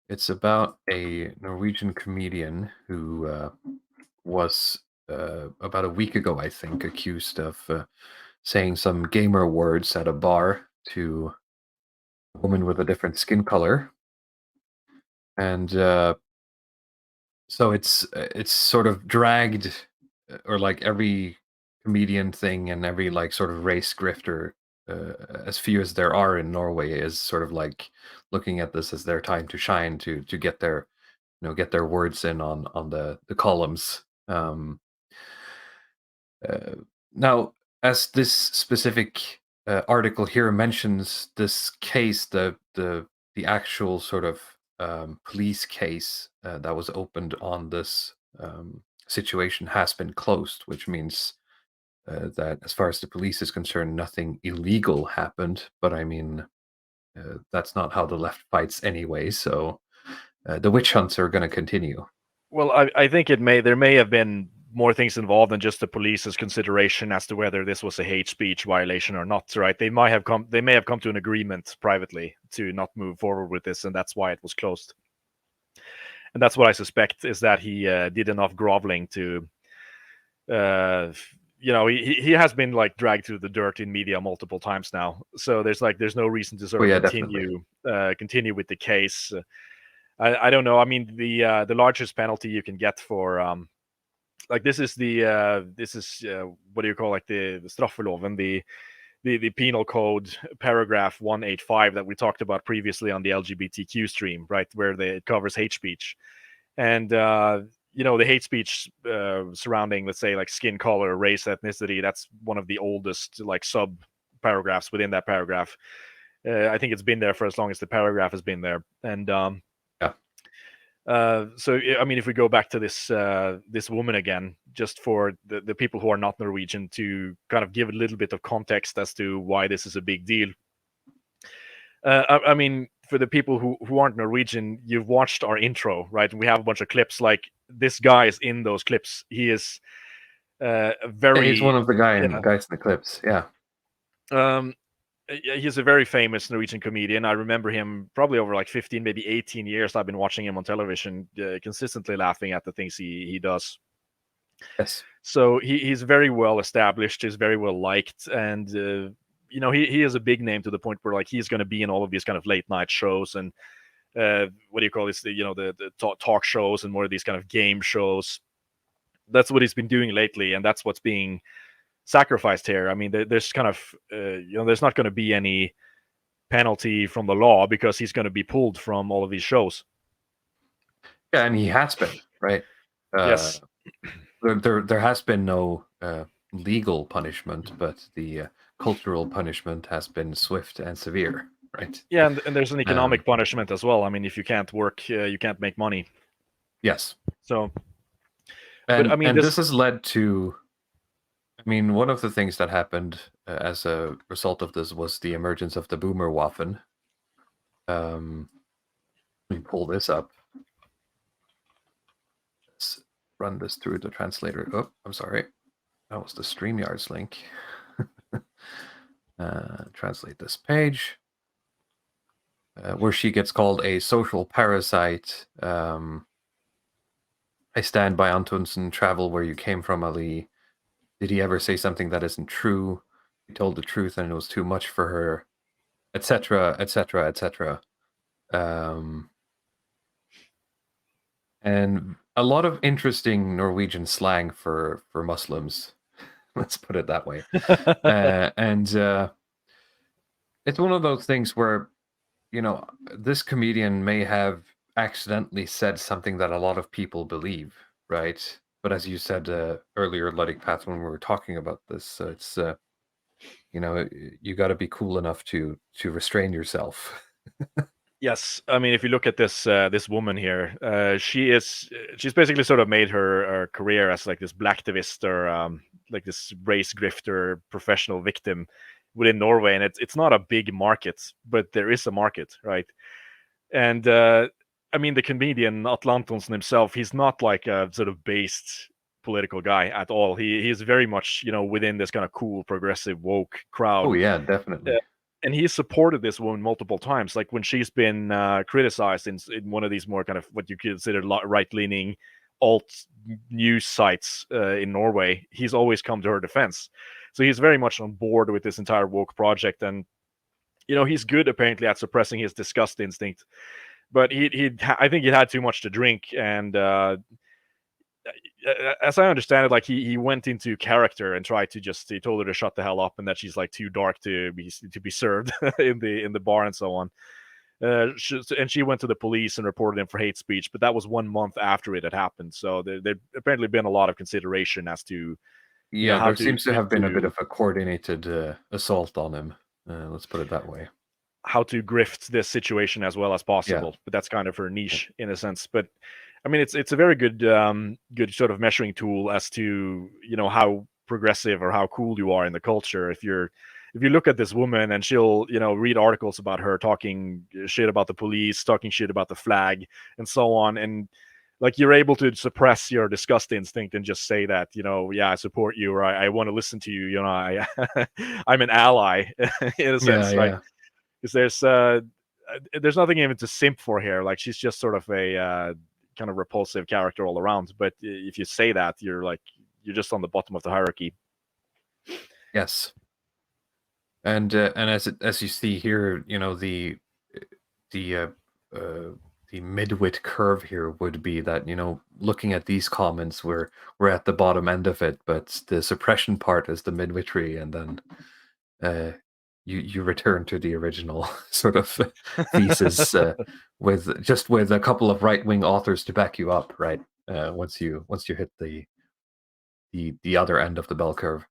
It's about a Norwegian comedian who was about a week ago, I think, accused of saying some gamer words at a bar to a woman with a different skin color, and so it's sort of dragged, or like every comedian thing and every like sort of race grifter, as few as there are in Norway, is sort of like looking at this as their time to shine, to get their get their words in on the columns. Uh, Now, as this specific article here mentions this case, the actual sort of police case that was opened on this situation has been closed, which means that, as far as the police is concerned, nothing illegal happened. But I mean, that's not how the left fights anyway. So the witch hunts are going to continue. Well, I think there may have been more things involved than just the police's consideration as to whether this was a hate speech violation or not, right? They may have come to an agreement privately to not move forward with this, and that's why it was closed. And that's what I suspect, is that he did enough groveling to, he has been like dragged through the dirt in media multiple times now. So there's no reason to sort Oh of yeah, definitely. continue with the case. I don't know. I mean, the largest penalty you can get for like this is what do you call, like the straffeloven, the penal code paragraph 185 that we talked about previously on the LGBTQ stream, right, where it covers hate speech. And the hate speech surrounding, let's say, like skin color, race, ethnicity, that's one of the oldest like sub paragraphs within that paragraph. I think it's been there for as long as the paragraph has been there. And Yeah. so I mean, if we go back to this woman again, just for the people who are not Norwegian, to kind of give a little bit of context as to why this is a big deal. I mean, for the people who aren't Norwegian, you've watched our intro, right? We have a bunch of clips. Like, this guy is in those clips. He is Yeah, he's one very, of the yeah. guys in the clips. Yeah. Um, he's a very famous Norwegian comedian. I remember him probably over like 15, maybe 18 years. I've been watching him on television, consistently laughing at the things he does. Yes. So he's very well established. He's very well liked, and he is a big name to the point where like he's going to be in all of these kind of late night shows and what do you call this? The talk shows and more of these kind of game shows. That's what he's been doing lately, and that's what's being sacrificed here. I mean, there's kind of there's not going to be any penalty from the law because he's going to be pulled from all of these shows. Yeah, and he has been, right. Uh, Yes. there has been no legal punishment, but the cultural punishment has been swift and severe, right? Yeah, and there's an Um, economic punishment as well. I mean, if you can't work, you can't make money. yes, So, but I and mean, this. this has led to. I mean, one of the things that happened as a result of this was the emergence of the boomer waffen. Let me pull this up. Let's run this through the translator. Oh, I'm sorry. That was the StreamYards link. Translate this page. Where she gets called a social parasite. I stand by Antonsen, travel where you came from, Ali. Did he ever say something that isn't true? He told the truth and it was too much for her, etc., etc., etc. And a lot of interesting Norwegian slang for Muslims. Let's put it that way. And it's one of those things where, this comedian may have accidentally said something that a lot of people believe, right? But as you said earlier, Ludwig Path, when we were talking about this, it's you got to be cool enough to restrain yourself. Yes, I mean, if you look at this woman here, she's basically sort of made her career as like this blacktivist, or like this race grifter professional victim within Norway, and it's not a big market, but there is a market, right? And I mean, the comedian Atle Antonsen himself, he's not like a sort of based political guy at all. He's very much within this kind of cool, progressive, woke Oh crowd. yeah, definitely. and he supported this woman multiple times. Like when she's been criticized in one of these more kind of what you consider right-leaning alt news sites in Norway, he's always come to her defense. So he's very much on board with this entire woke project, and he's good apparently at suppressing his disgust instinct. But I think he had too much to drink, and as I understand it, like he went into character and tried to he told her to shut the hell up and that she's like too dark to be served in the bar and so on. And she went to the police and reported him for hate speech, but that was 1 month after it had happened. So there'd apparently been a lot of consideration as to Yeah, how there to seems to have been a bit of a coordinated assault on him. Let's put it that way. how to grift this situation as well as possible. Yeah. But that's kind of her niche in a sense. But I mean, it's a very good good sort of measuring tool as to how progressive or how cool you are in the culture. If you look at this woman and she'll read articles about her talking shit about the police, talking shit about the flag, and so on, and like you're able to suppress your disgust instinct and just say that yeah, I support you, or I want to listen to you, I'm an ally in a Yeah, sense, right? yeah. Because there's nothing even to simp for here. Like she's just sort of a kind of repulsive character all around. But if you say that, you're just on the bottom of the hierarchy. Yes. And as you see here, the uh, uh, the midwit curve here would be that looking at these comments, we're at the bottom end of it, but the suppression part is the midwitry, and then uh, you return to the original sort of thesis with a couple of right wing authors to back you up, right? Once you hit the other end of the bell curve.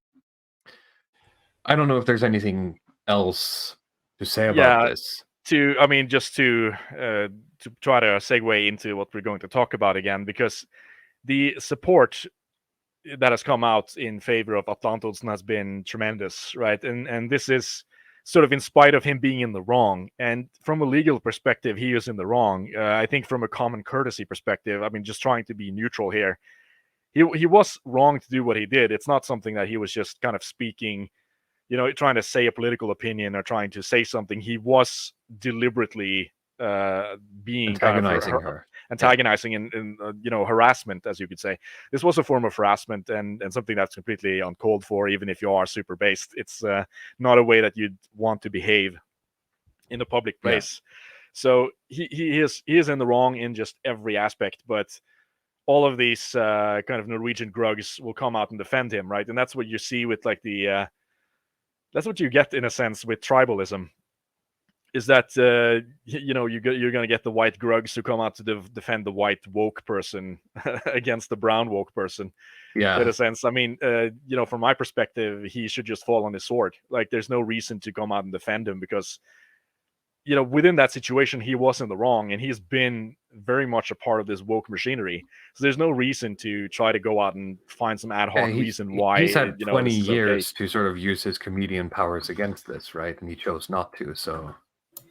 I don't know if there's anything else to say about Yeah. this. I mean, just to try to segue into what we're going to talk about again, because the support that has come out in favor of Atle Antonsen has been tremendous, right? And this is sort of in spite of him being in the wrong. And from a legal perspective, he is in the wrong. I think from a common courtesy perspective, I mean, just trying to be neutral here, he was wrong to do what he did. It's not something that he was just kind of speaking, trying to say a political opinion or trying to say something. He was deliberately being kind of Antagonizing her. Yeah. antagonizing and harassment, as you could say. This was a form of harassment and something that's completely uncalled for, even if you are super based. It's not a way that you'd want to behave in a public Yeah. place. So he is in the wrong in just every aspect, but all of these kind of Norwegian grugs will come out and defend him, right? And that's what you see with like that's what you get in a sense with tribalism, is that you're going to get the white grugs who come out to defend the white woke person against the brown woke person. Yeah. In a sense, I mean, from my perspective, he should just fall on his sword. Like there's no reason to come out and defend him, because within that situation, he was in the wrong, and he's been very much a part of this woke machinery. So there's no reason to try to go out and find some ad hoc reason why He's had 20 this is okay. years to sort of use his comedian powers against this, right? And he chose not to. So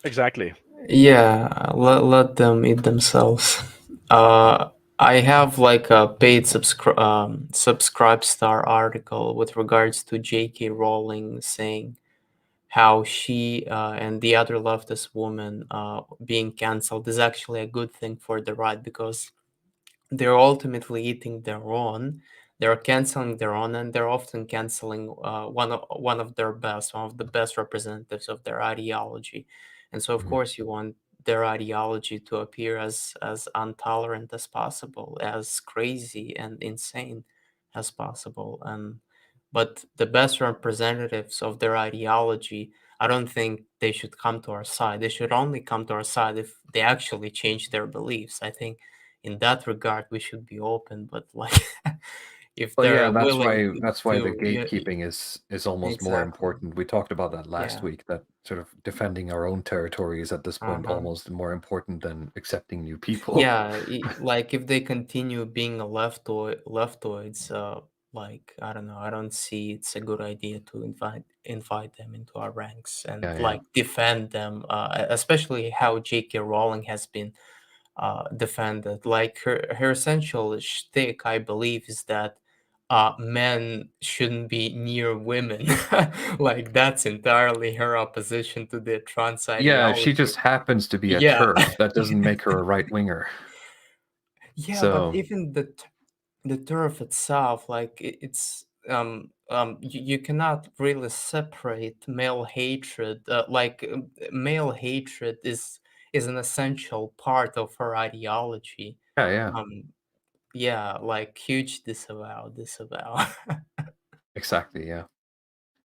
Exactly. Yeah, let them eat themselves. I have like a paid subscribe star article with regards to J.K. Rowling saying how she and the other leftist woman being canceled is actually a good thing for the right, because they're ultimately eating their own. They're canceling their own, and they're often canceling one of the best representatives of their ideology. And so, of course, you want their ideology to appear as intolerant as possible, as crazy and insane as possible. But the best representatives of their ideology, I don't think they should come to our side. They should only come to our side if they actually change their beliefs. I think in that regard we should be open, but like if well, yeah, they're willing that's why the to gatekeeping is almost more exactly, important. We talked about that last yeah, week, that sort of defending our own territory is at this point uh-huh. almost more important than accepting new people. Yeah, like if they continue being a leftoids, like I don't know, I don't see it's a good idea to invite them into our ranks and Yeah, yeah. like defend them, especially how J.K. Rowling has been defended. Like her essential shtick, I believe, is that men shouldn't be near women. Like that's entirely her opposition to the trans Yeah, she ideology. just happens to be a Yeah. TERF. That doesn't make her a right winger. Yeah, but So even the turf itself, like it's you cannot really separate male hatred. Male hatred is an essential part of her ideology. yeah, Yeah, like huge disavow. exactly, yeah.